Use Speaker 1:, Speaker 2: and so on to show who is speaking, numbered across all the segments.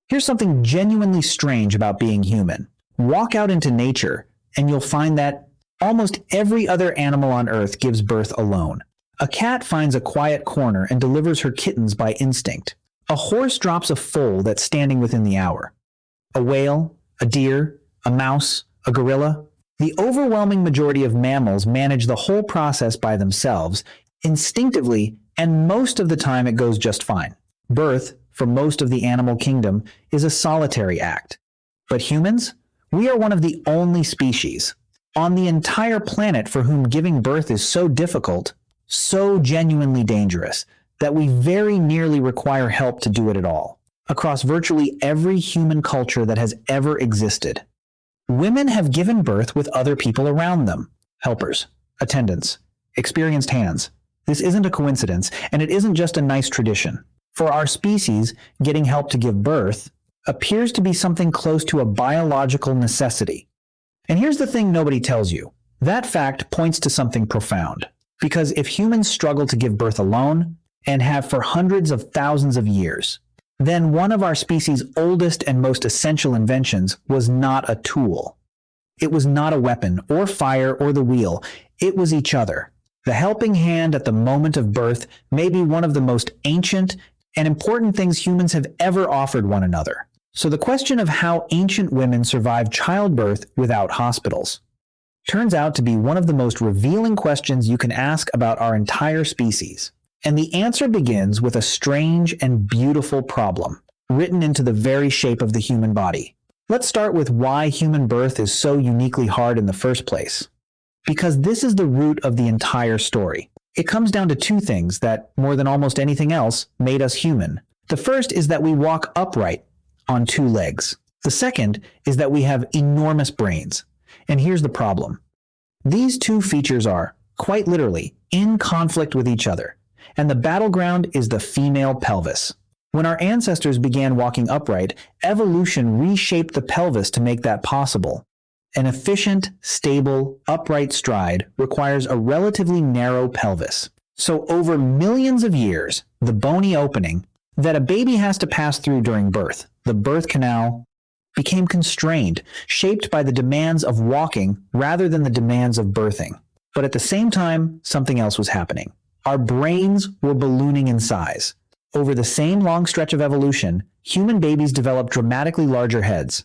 Speaker 1: Here's something genuinely strange about being human. Walk out into nature, and you'll find that almost every other animal on Earth gives birth alone. A cat finds a quiet corner and delivers her kittens by instinct. A horse drops a foal that's standing within the hour. A whale, a deer, a mouse, a gorilla. The overwhelming majority of mammals manage the whole process by themselves, instinctively, and most of the time it goes just fine. Birth, for most of the animal kingdom, is a solitary act. But humans? We are one of the only species on the entire planet for whom giving birth is so difficult, so genuinely dangerous, that we very nearly require help to do it at all. Across virtually every human culture that has ever existed, women have given birth with other people around them. Helpers, attendants, experienced hands. This isn't a coincidence, and it isn't just a nice tradition. For our species, getting help to give birth appears to be something close to a biological necessity. And here's the thing nobody tells you. That fact points to something profound. Because if humans struggle to give birth alone, and have for hundreds of thousands of years, then one of our species' oldest and most essential inventions was not a tool. It was not a weapon, or fire, or the wheel. It was each other. The helping hand at the moment of birth may be one of the most ancient and important things humans have ever offered one another. So the question of how ancient women survived childbirth without hospitals turns out to be one of the most revealing questions you can ask about our entire species. And the answer begins with a strange and beautiful problem, written into the very shape of the human body. Let's start with why human birth is so uniquely hard in the first place. Because this is the root of the entire story. It comes down to two things that, more than almost anything else, made us human. The first is that we walk upright on two legs. The second is that we have enormous brains. And here's the problem. These two features are, quite literally, in conflict with each other. And the battleground is the female pelvis. When our ancestors began walking upright, evolution reshaped the pelvis to make that possible. An efficient, stable, upright stride requires a relatively narrow pelvis. So over millions of years, the bony opening that a baby has to pass through during birth, the birth canal, became constrained, shaped by the demands of walking rather than the demands of birthing. But at the same time, something else was happening. Our brains were ballooning in size. Over the same long stretch of evolution, human babies developed dramatically larger heads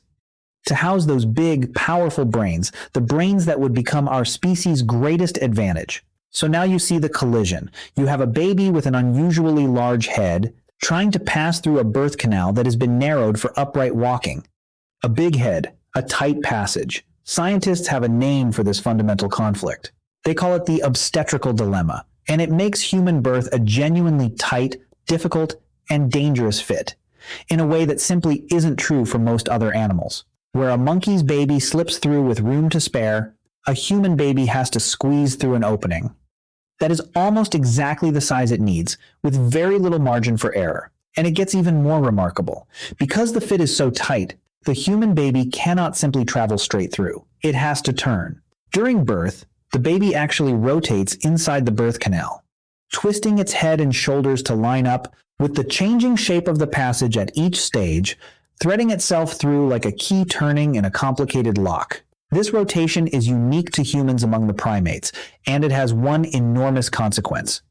Speaker 1: to house those big, powerful brains, the brains that would become our species' greatest advantage. So now you see the collision. You have a baby with an unusually large head trying to pass through a birth canal that has been narrowed for upright walking. A big head, a tight passage. Scientists have a name for this fundamental conflict. They call it the obstetrical dilemma, and it makes human birth a genuinely tight, difficult, and dangerous fit, in a way that simply isn't true for most other animals. Where a monkey's baby slips through with room to spare, a human baby has to squeeze through an opening that is almost exactly the size it needs, with very little margin for error. And it gets even more remarkable. Because the fit is so tight, the human baby cannot simply travel straight through. It has to turn. During birth, the baby actually rotates inside the birth canal, twisting its head and shoulders to line up with the changing shape of the passage at each stage, threading itself through like a key turning in a complicated lock. This rotation is unique to humans among the primates, and it has one enormous consequence.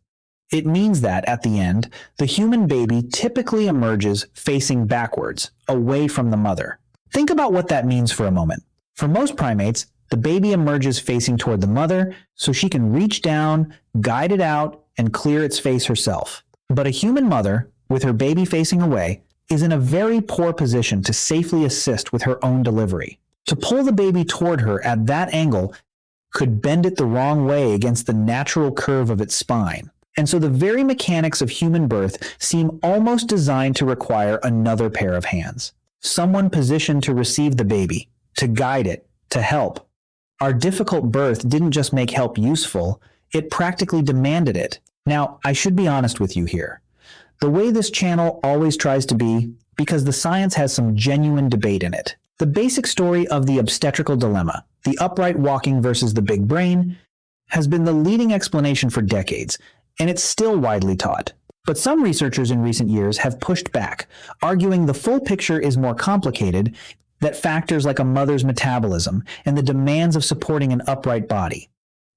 Speaker 1: It means that, at the end, the human baby typically emerges facing backwards, away from the mother. Think about what that means for a moment. For most primates, the baby emerges facing toward the mother so she can reach down, guide it out, and clear its face herself. But a human mother, with her baby facing away, is in a very poor position to safely assist with her own delivery. To pull the baby toward her at that angle could bend it the wrong way against the natural curve of its spine. And so the very mechanics of human birth seem almost designed to require another pair of hands. Someone positioned to receive the baby, to guide it, to help. Our difficult birth didn't just make help useful, it practically demanded it. Now, I should be honest with you here. The way this channel always tries to be, because the science has some genuine debate in it. The basic story of the obstetrical dilemma, the upright walking versus the big brain, has been the leading explanation for decades, and it's still widely taught. But some researchers in recent years have pushed back, arguing the full picture is more complicated, that factors like a mother's metabolism and the demands of supporting an upright body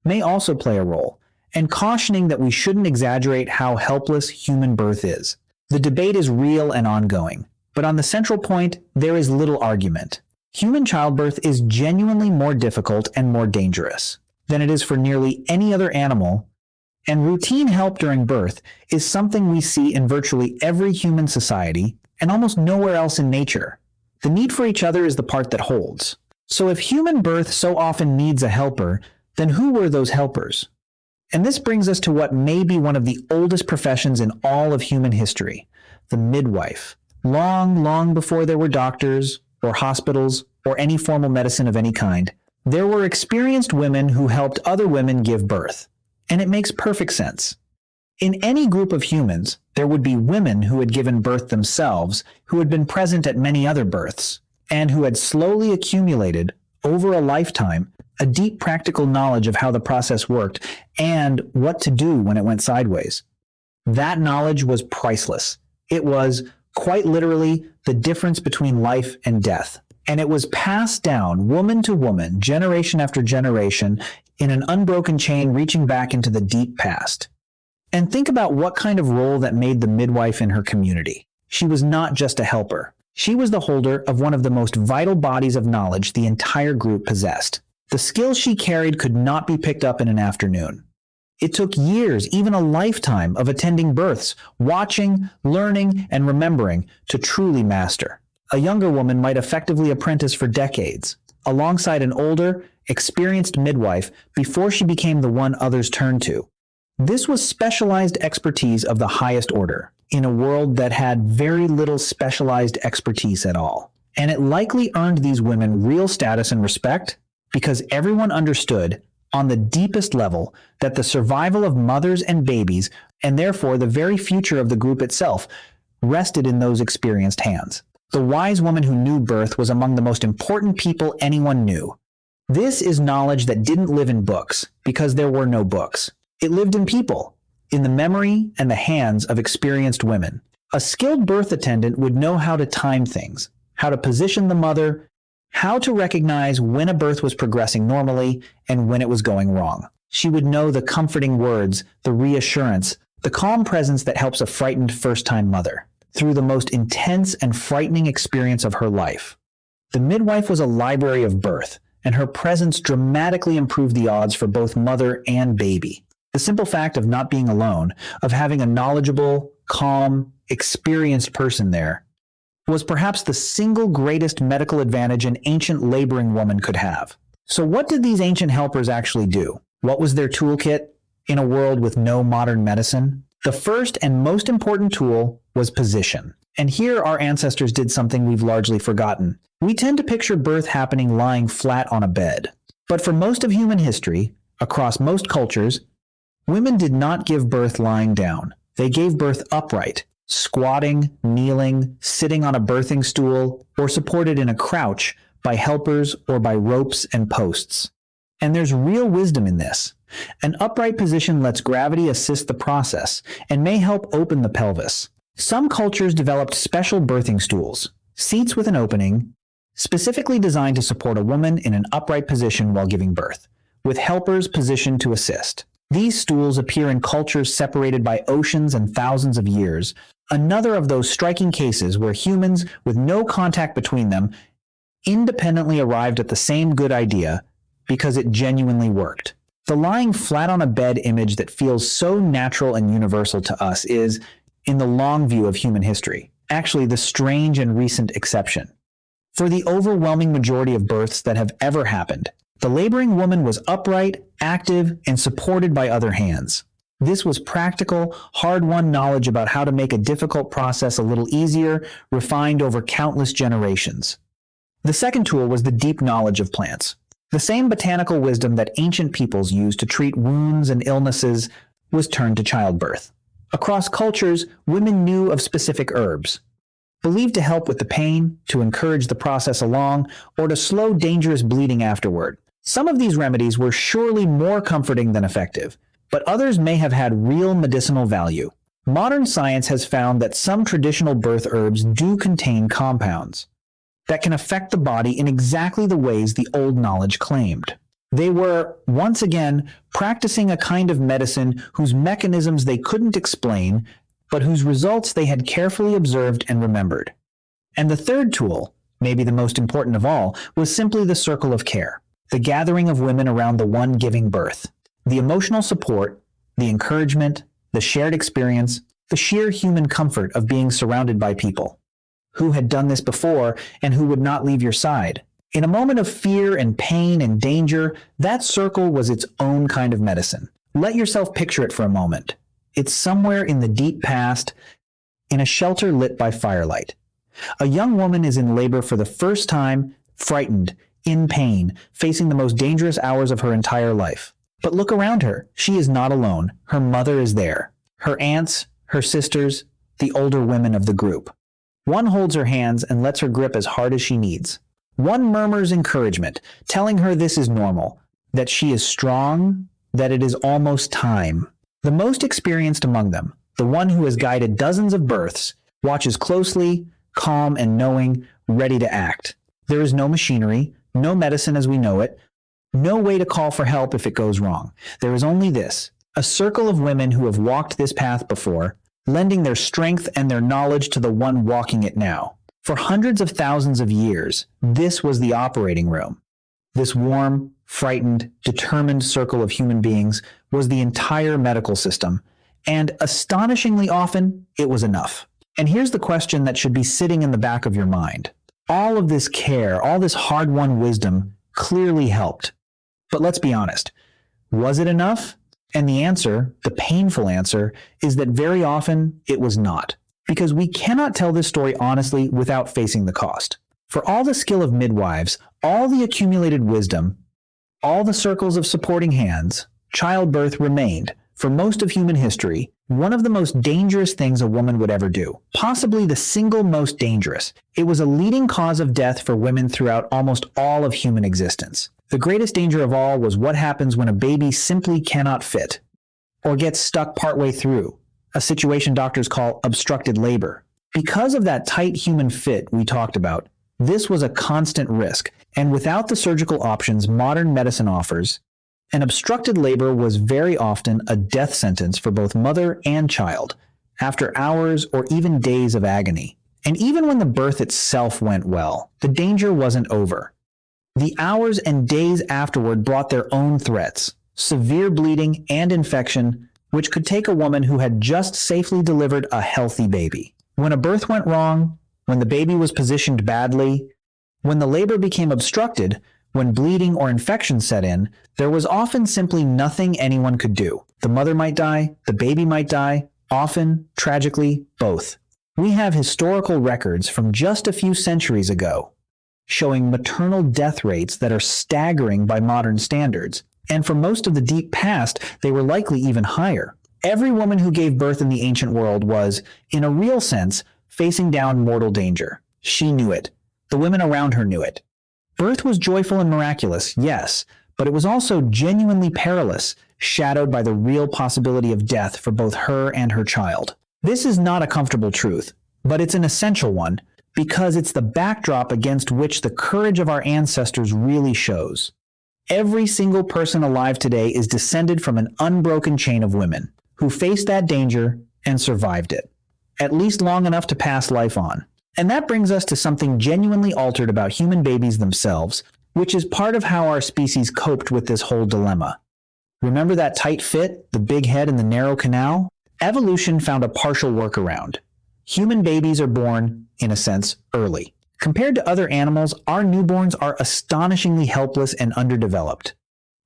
Speaker 1: may also play a role, and cautioning that we shouldn't exaggerate how helpless human birth is. The debate is real and ongoing, but on the central point, there is little argument. Human childbirth is genuinely more difficult and more dangerous than it is for nearly any other animal, and routine help during birth is something we see in virtually every human society and almost nowhere else in nature. The need for each other is the part that holds. So if human birth so often needs a helper, then who were those helpers? And this brings us to what may be one of the oldest professions in all of human history, the midwife. Long before there were doctors or hospitals or any formal medicine of any kind, there were experienced women who helped other women give birth. And it makes perfect sense. In any group of humans, there would be women who had given birth themselves, who had been present at many other births, and who had slowly accumulated, over a lifetime, a deep practical knowledge of how the process worked and what to do when it went sideways. That knowledge was priceless. It was, quite literally, the difference between life and death. And it was passed down, woman to woman, generation after generation, in an unbroken chain reaching back into the deep past. And think about what kind of role that made the midwife in her community. She was not just a helper. She was the holder of one of the most vital bodies of knowledge the entire group possessed. The skills she carried could not be picked up in an afternoon. It took years, even a lifetime, of attending births, watching, learning, and remembering to truly master. A younger woman might effectively apprentice for decades, alongside an older, experienced midwife before she became the one others turned to. This was specialized expertise of the highest order, in a world that had very little specialized expertise at all. And it likely earned these women real status and respect because everyone understood, on the deepest level, that the survival of mothers and babies, and therefore the very future of the group itself, rested in those experienced hands. The wise woman who knew birth was among the most important people anyone knew. This is knowledge that didn't live in books, because there were no books. It lived in people, in the memory and the hands of experienced women. A skilled birth attendant would know how to time things, how to position the mother, how to recognize when a birth was progressing normally and when it was going wrong. She would know the comforting words, the reassurance, the calm presence that helps a frightened first-time mother through the most intense and frightening experience of her life. The midwife was a library of birth, and her presence dramatically improved the odds for both mother and baby. The simple fact of not being alone, of having a knowledgeable, calm, experienced person there, was perhaps the single greatest medical advantage an ancient laboring woman could have. So what did these ancient helpers actually do? What was their toolkit in a world with no modern medicine? The first and most important tool was position. And here our ancestors did something we've largely forgotten. We tend to picture birth happening lying flat on a bed. But for most of human history, across most cultures, women did not give birth lying down. They gave birth upright, squatting, kneeling, sitting on a birthing stool, or supported in a crouch by helpers or by ropes and posts. And there's real wisdom in this. An upright position lets gravity assist the process and may help open the pelvis. Some cultures developed special birthing stools, seats with an opening, specifically designed to support a woman in an upright position while giving birth, with helpers positioned to assist. These stools appear in cultures separated by oceans and thousands of years, another of those striking cases where humans, with no contact between them, independently arrived at the same good idea because it genuinely worked. The lying flat on a bed image that feels so natural and universal to us is, in the long view of human history, actually the strange and recent exception. For the overwhelming majority of births that have ever happened, the laboring woman was upright, active, and supported by other hands. This was practical, hard-won knowledge about how to make a difficult process a little easier, refined over countless generations. The second tool was the deep knowledge of plants. The same botanical wisdom that ancient peoples used to treat wounds and illnesses was turned to childbirth. Across cultures, women knew of specific herbs, believed to help with the pain, to encourage the process along, or to slow dangerous bleeding afterward. Some of these remedies were surely more comforting than effective, but others may have had real medicinal value. Modern science has found that some traditional birth herbs do contain compounds that can affect the body in exactly the ways the old knowledge claimed. They were, once again, practicing a kind of medicine whose mechanisms they couldn't explain, but whose results they had carefully observed and remembered. And the third tool, maybe the most important of all, was simply the circle of care, the gathering of women around the one giving birth. The emotional support, the encouragement, the shared experience, the sheer human comfort of being surrounded by people who had done this before and who would not leave your side. In a moment of fear and pain and danger, that circle was its own kind of medicine. Let yourself picture it for a moment. It's somewhere in the deep past, in a shelter lit by firelight. A young woman is in labor for the first time, frightened, in pain, facing the most dangerous hours of her entire life. But look around her. She is not alone. Her mother is there. Her aunts, her sisters, the older women of the group. One holds her hands and lets her grip as hard as she needs. One murmurs encouragement, telling her this is normal, that she is strong, that it is almost time. The most experienced among them, the one who has guided dozens of births, watches closely, calm and knowing, ready to act. There is no machinery, no medicine as we know it, no way to call for help if it goes wrong. There is only this, a circle of women who have walked this path before, lending their strength and their knowledge to the one walking it now. For hundreds of thousands of years, this was the operating room. This warm, frightened, determined circle of human beings was the entire medical system, and astonishingly often, it was enough. And here's the question that should be sitting in the back of your mind. All of this care, all this hard-won wisdom clearly helped. But let's be honest, was it enough? And the answer, the painful answer, is that very often it was not. Because we cannot tell this story honestly without facing the cost. For all the skill of midwives, all the accumulated wisdom, all the circles of supporting hands, childbirth remained, for most of human history, one of the most dangerous things a woman would ever do. Possibly the single most dangerous. It was a leading cause of death for women throughout almost all of human existence. The greatest danger of all was what happens when a baby simply cannot fit, or gets stuck partway through, a situation doctors call obstructed labor. Because of that tight human fit we talked about, this was a constant risk, and without the surgical options modern medicine offers, an obstructed labor was very often a death sentence for both mother and child, after hours or even days of agony. And even when the birth itself went well, the danger wasn't over. The hours and days afterward brought their own threats, severe bleeding and infection, which could take a woman who had just safely delivered a healthy baby. When a birth went wrong, when the baby was positioned badly, when the labor became obstructed, when bleeding or infection set in, there was often simply nothing anyone could do. The mother might die, the baby might die, often, tragically, both. We have historical records from just a few centuries ago showing maternal death rates that are staggering by modern standards, and for most of the deep past, they were likely even higher. Every woman who gave birth in the ancient world was, in a real sense, facing down mortal danger. She knew it. The women around her knew it. Birth was joyful and miraculous, yes, but it was also genuinely perilous, shadowed by the real possibility of death for both her and her child. This is not a comfortable truth, but it's an essential one, because it's the backdrop against which the courage of our ancestors really shows. Every single person alive today is descended from an unbroken chain of women who faced that danger and survived it, at least long enough to pass life on. And that brings us to something genuinely altered about human babies themselves, which is part of how our species coped with this whole dilemma. Remember that tight fit, the big head and the narrow canal? Evolution found a partial workaround. Human babies are born, in a sense, early. Compared to other animals, our newborns are astonishingly helpless and underdeveloped.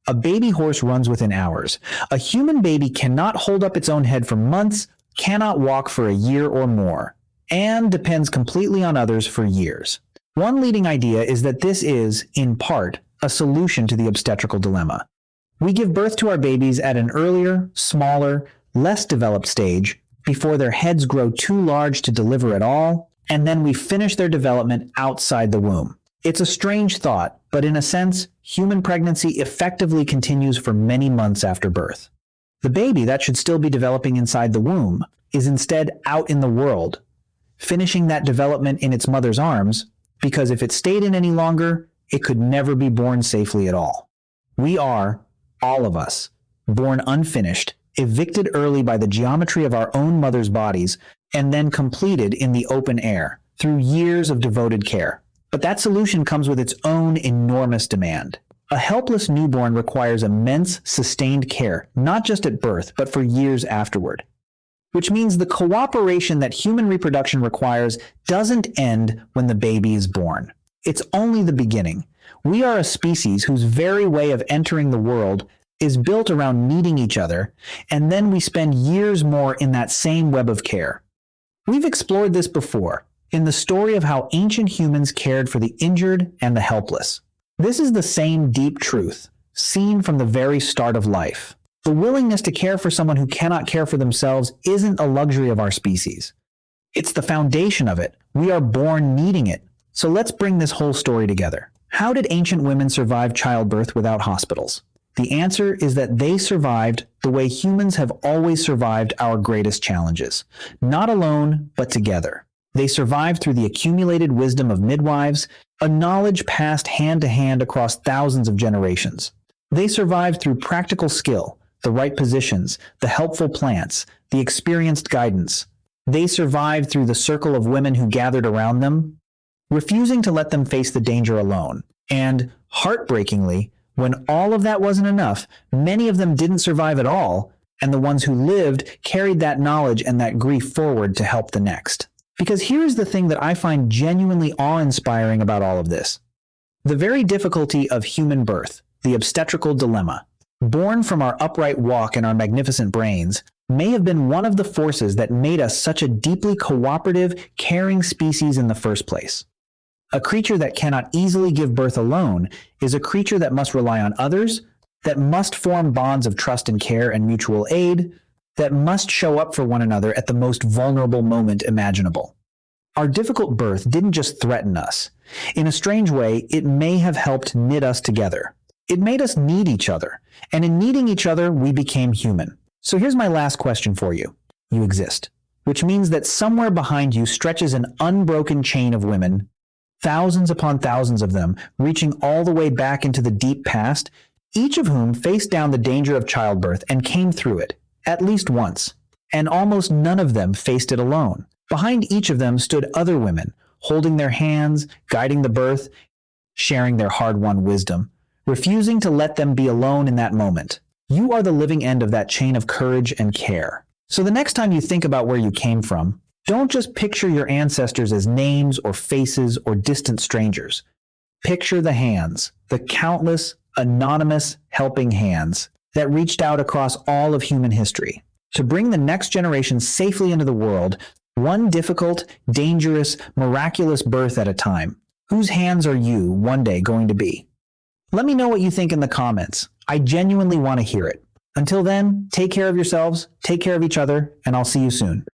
Speaker 1: A baby horse runs within hours. A human baby cannot hold up its own head for months, cannot walk for a year or more, and depends completely on others for years. One leading idea is that this is, in part, a solution to the obstetrical dilemma. We give birth to our babies at an earlier, smaller, less developed stage, before their heads grow too large to deliver at all, and then we finish their development outside the womb. It's a strange thought, but in a sense, human pregnancy effectively continues for many months after birth. The baby that should still be developing inside the womb is instead out in the world, finishing that development in its mother's arms, because if it stayed in any longer, it could never be born safely at all. We are, all of us, born unfinished, evicted early by the geometry of our own mother's bodies, and then completed in the open air through years of devoted care. But that solution comes with its own enormous demand. A helpless newborn requires immense, sustained care, not just at birth, but for years afterward. Which means the cooperation that human reproduction requires doesn't end when the baby is born. It's only the beginning. We are a species whose very way of entering the world is built around needing each other, and then we spend years more in that same web of care. We've explored this before, in the story of how ancient humans cared for the injured and the helpless. This is the same deep truth, seen from the very start of life. The willingness to care for someone who cannot care for themselves isn't a luxury of our species. It's the foundation of it. We are born needing it. So let's bring this whole story together. How did ancient women survive childbirth without hospitals? The answer is that they survived the way humans have always survived our greatest challenges. Not alone, but together. They survived through the accumulated wisdom of midwives, a knowledge passed hand to hand across thousands of generations. They survived through practical skill, the right positions, the helpful plants, the experienced guidance. They survived through the circle of women who gathered around them, refusing to let them face the danger alone. And, heartbreakingly, when all of that wasn't enough, many of them didn't survive at all, and the ones who lived carried that knowledge and that grief forward to help the next. Because here's the thing that I find genuinely awe-inspiring about all of this. The very difficulty of human birth, the obstetrical dilemma, born from our upright walk and our magnificent brains, may have been one of the forces that made us such a deeply cooperative, caring species in the first place. A creature that cannot easily give birth alone is a creature that must rely on others, that must form bonds of trust and care and mutual aid, that must show up for one another at the most vulnerable moment imaginable. Our difficult birth didn't just threaten us. In a strange way, it may have helped knit us together. It made us need each other, and in needing each other, we became human. So here's my last question for you. You exist, which means that somewhere behind you stretches an unbroken chain of women, thousands upon thousands of them, reaching all the way back into the deep past, each of whom faced down the danger of childbirth and came through it, at least once. And almost none of them faced it alone. Behind each of them stood other women, holding their hands, guiding the birth, sharing their hard-won wisdom, refusing to let them be alone in that moment. You are the living end of that chain of courage and care. So the next time you think about where you came from, don't just picture your ancestors as names or faces or distant strangers. Picture the hands, the countless, anonymous, helping hands that reached out across all of human history to bring the next generation safely into the world, one difficult, dangerous, miraculous birth at a time. Whose hands are you one day going to be? Let me know what you think in the comments. I genuinely want to hear it. Until then, take care of yourselves, take care of each other, and I'll see you soon.